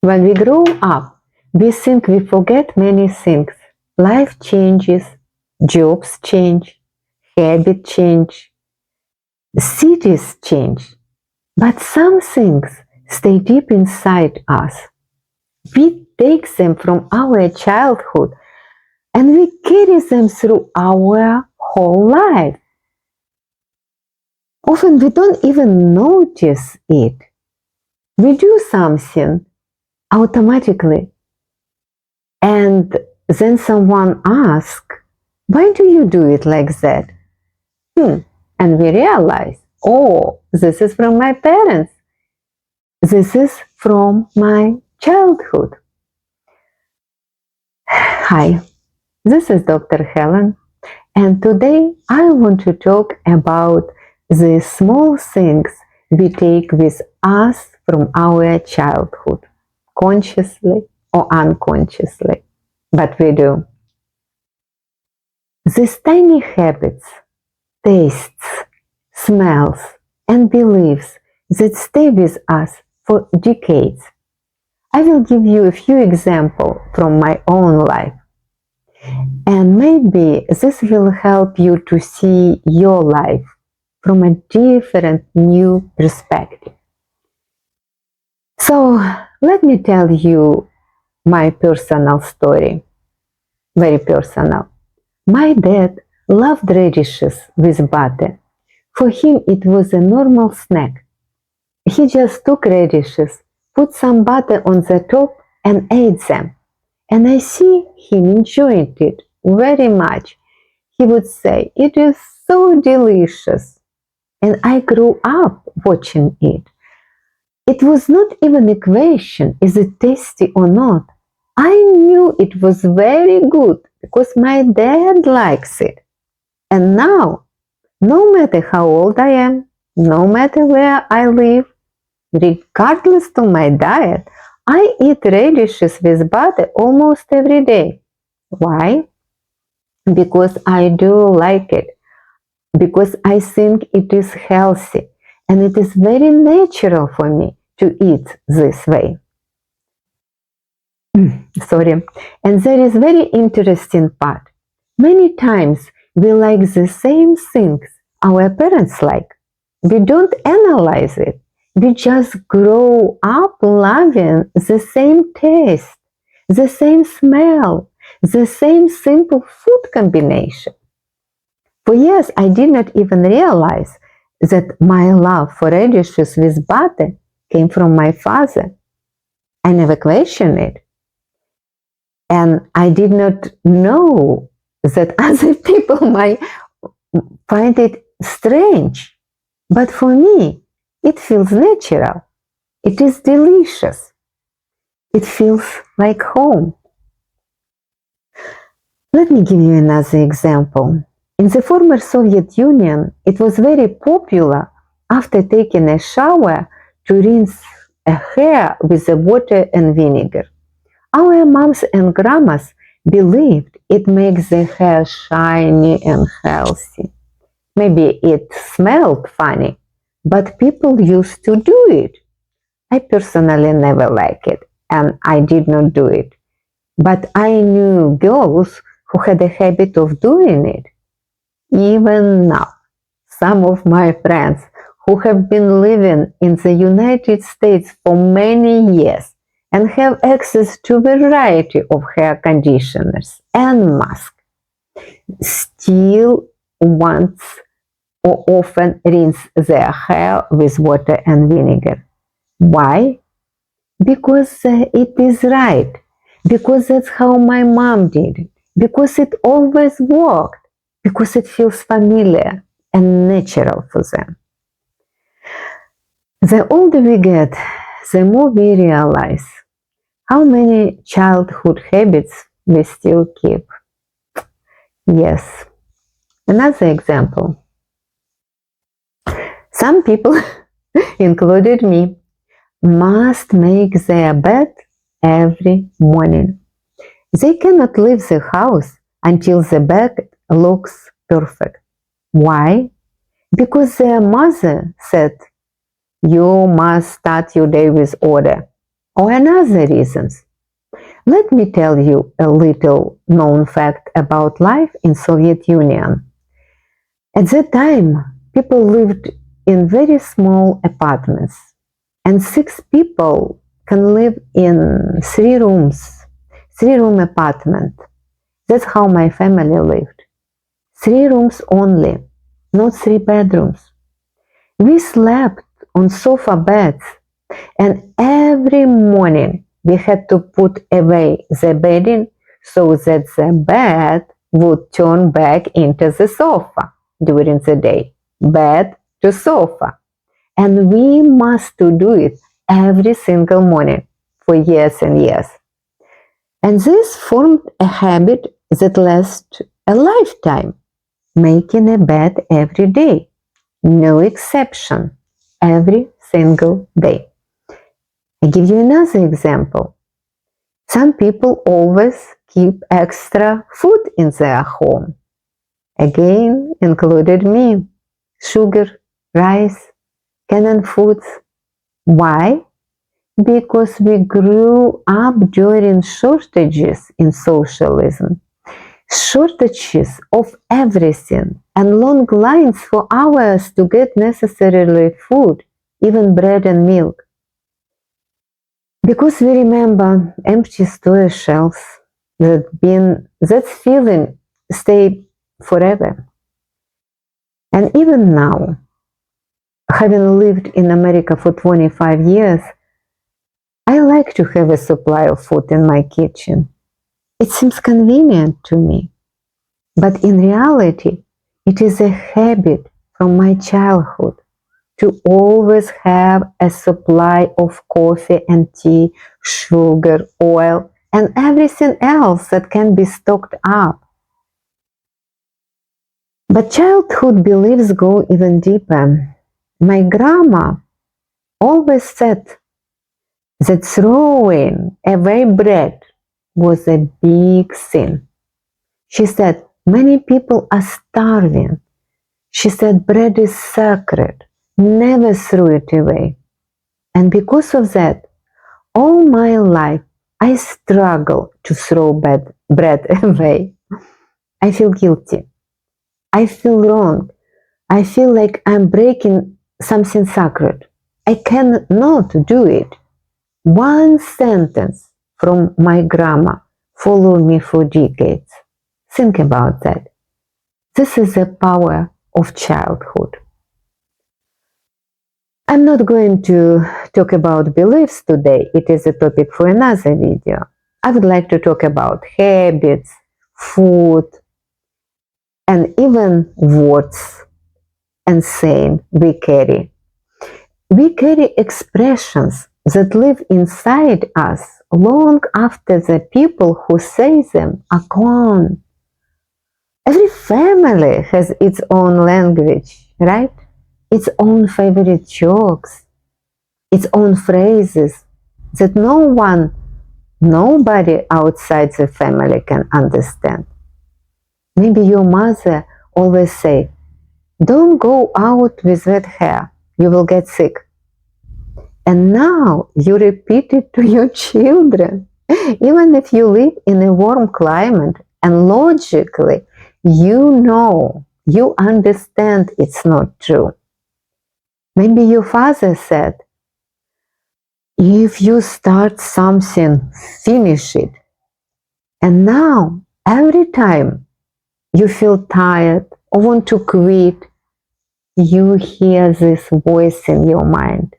When we grow up, we think we forget many things. Life changes, jobs change, habits change, cities change. But some things stay deep inside us. We take them from our childhood and we carry them through our whole life. Often we don't even notice it. We do something automatically, and then someone asks, "Why do you do it like that?" And we realize, oh, this is from my parents. This is from my childhood. Hi, this is Dr. Helen, and today I want to talk about the small things we take with us from our childhood, consciously or unconsciously, but we do. These tiny habits, tastes, smells, and beliefs that stay with us for decades. I will give you a few examples from my own life. And maybe this will help you to see your life from a different, new perspective. So, let me tell you my personal story. Very personal. My dad loved radishes with butter. For him, it was a normal snack. He just took radishes, put some butter on the top, and ate them. And I see him enjoying it very much. He would say, "It is so delicious." And I grew up watching it. It was not even a question, is it tasty or not? I knew it was very good because my dad likes it. And now, no matter how old I am, no matter where I live, regardless to my diet, I eat radishes with butter almost every day. Why? Because I do like it. Because I think it is healthy. And it is very natural for me to eat this way. Sorry. And there is very interesting part. Many times we like the same things our parents like. We don't analyze it. We just grow up loving the same taste, the same smell, the same simple food combination. For years, I did not even realize that my love for radishes with butter came from my father. I never questioned it. And I did not know that other people might find it strange. But for me, it feels natural. It is delicious. It feels like home. Let me give you another example. In the former Soviet Union, it was very popular after taking a shower to rinse a hair with the water and vinegar. Our moms and grandmas believed it makes the hair shiny and healthy. Maybe it smelled funny, but people used to do it. I personally never liked it, and I did not do it. But I knew girls who had a habit of doing it. Even now, some of my friends who have been living in the United States for many years and have access to a variety of hair conditioners and masks still once or often rinse their hair with water and vinegar. Why? Because it is right. Because that's how my mom did it. Because it always worked. Because it feels familiar and natural for them. The older we get, the more we realize how many childhood habits we still keep. Yes. Another example. Some people, included me, must make their bed every morning. They cannot leave the house until the bed looks perfect. Why? Because their mother said, "You must start your day with order," or another reasons. Let me tell you a little known fact about life in Soviet Union. At that time, people lived in very small apartments, and 6 people can live in 3 room apartment. That's how my family lived. 3 rooms only, not 3 bedrooms. We slept on sofa beds, and every morning we had to put away the bedding so that the bed would turn back into the sofa during the day. Bed to sofa. And we must to do it every single morning for years and years. And this formed a habit that lasts a lifetime, making a bed every day. No exception, every single day. I give you another example. Some people always keep extra food in their home. Again, included me. Sugar, rice, canned foods. Why? Because we grew up during shortages in socialism. Shortages of everything and long lines for hours to get necessarily food, even bread and milk. Because we remember empty store shelves that feeling stay forever. And even now, having lived in America for 25 years, I like to have a supply of food in my kitchen. It seems convenient to me. But in reality, it is a habit from my childhood to always have a supply of coffee and tea, sugar, oil, and everything else that can be stocked up. But childhood beliefs go even deeper. My grandma always said that throwing away bread was a big sin. She said, many people are starving. She said, bread is sacred. Never throw it away. And because of that, all my life, I struggle to throw bread away. I feel guilty. I feel wrong. I feel like I'm breaking something sacred. I cannot do it. One sentence from my grandma followed me for decades. Think about that. This is the power of childhood. I'm not going to talk about beliefs today. It is a topic for another video. I would like to talk about habits, food, and even words and saying we carry. We carry expressions that live inside us long after the people who say them are gone. Every family has its own language, right? Its own favorite jokes, its own phrases that nobody outside the family can understand. Maybe your mother always say, don't go out with wet hair, you will get sick. And now you repeat it to your children. Even if you live in a warm climate and logically you understand it's not true. Maybe your father said, if you start something, finish it. And now, every time you feel tired or want to quit, you hear this voice in your mind.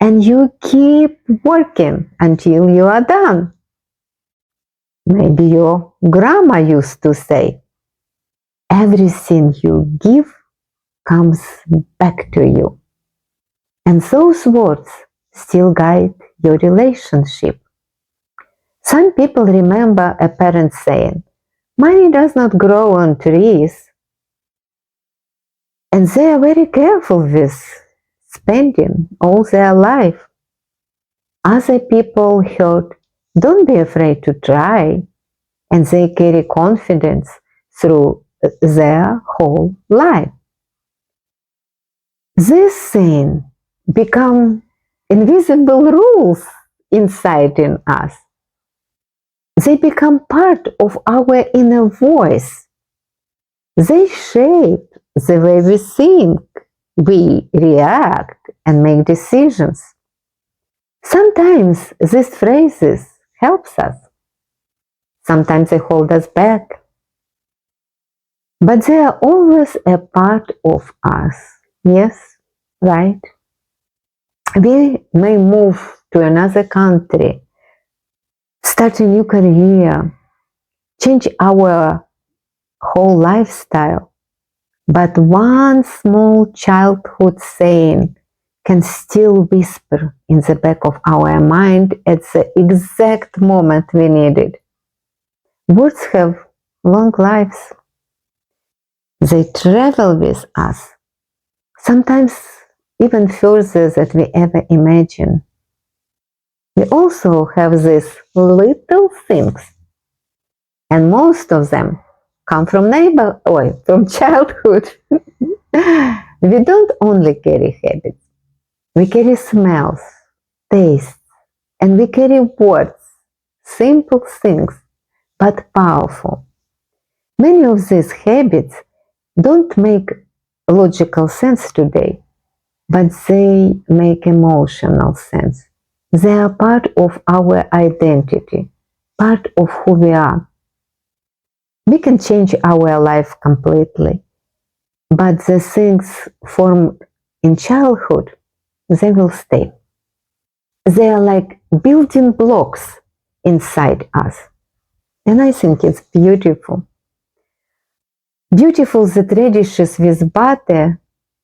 And you keep working until you are done. Maybe your grandma used to say, everything you give comes back to you. And those words still guide your relationship. Some people remember a parent saying, money does not grow on trees. And they are very careful with spending all their life. Other people heard, don't be afraid to try. And they carry confidence through their whole life. This thing become invisible rules inside in us. They become part of our inner voice. They shape the way we think, we react, and make decisions. Sometimes these phrases help us. Sometimes they hold us back. But they are always a part of us. Yes, right? We may move to another country, start a new career, change our whole lifestyle. But one small childhood saying can still whisper in the back of our mind at the exact moment we need it. Words have long lives. They travel with us, sometimes even further than we ever imagine. We also have these little things, and most of them come from from childhood. We don't only carry habits, we carry smells, tastes, and we carry words, simple things, but powerful. Many of these habits don't make logical sense today, but they make emotional sense. They are part of our identity, part of who we are. We can change our life completely, but the things formed in childhood, they will stay. They are like building blocks inside us. And I think it's beautiful. Beautiful that radishes with butter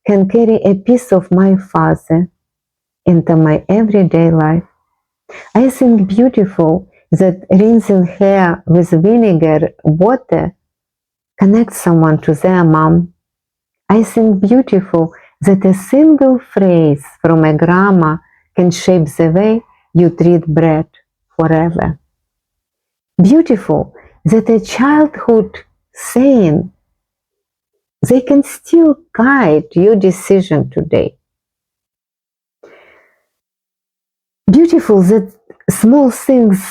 can carry a piece of my father into my everyday life. I think beautiful that rinsing hair with vinegar water connects someone to their mom. I think beautiful that a single phrase from a grandma can shape the way you treat bread forever. Beautiful that a childhood saying they can still guide your decision today. Beautiful that small things,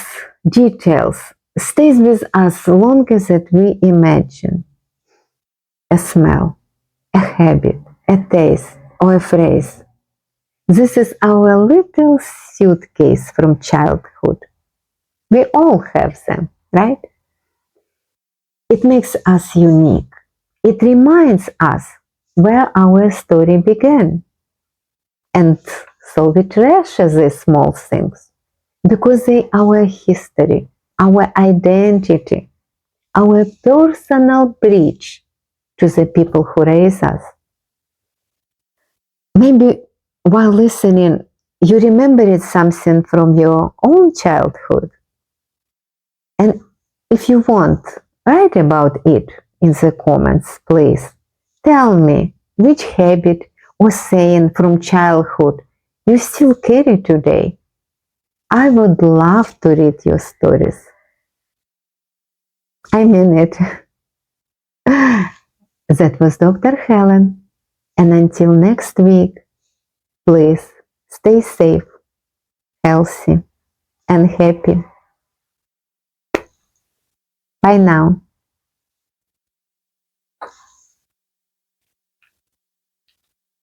details, stays with us longer than we imagine. A smell, a habit, a taste, or a phrase. This is our little suitcase from childhood. We all have them, right? It makes us unique. It reminds us where our story began. And so we treasure these small things because they are our history, our identity, our personal bridge to the people who raise us. Maybe while listening, you remembered something from your own childhood. And if you want, write about it in the comments, please. Tell me which habit or saying from childhood you still carry today. I would love to read your stories. I mean it. That was Dr. Helen. And until next week, please stay safe, healthy, and happy. Bye now.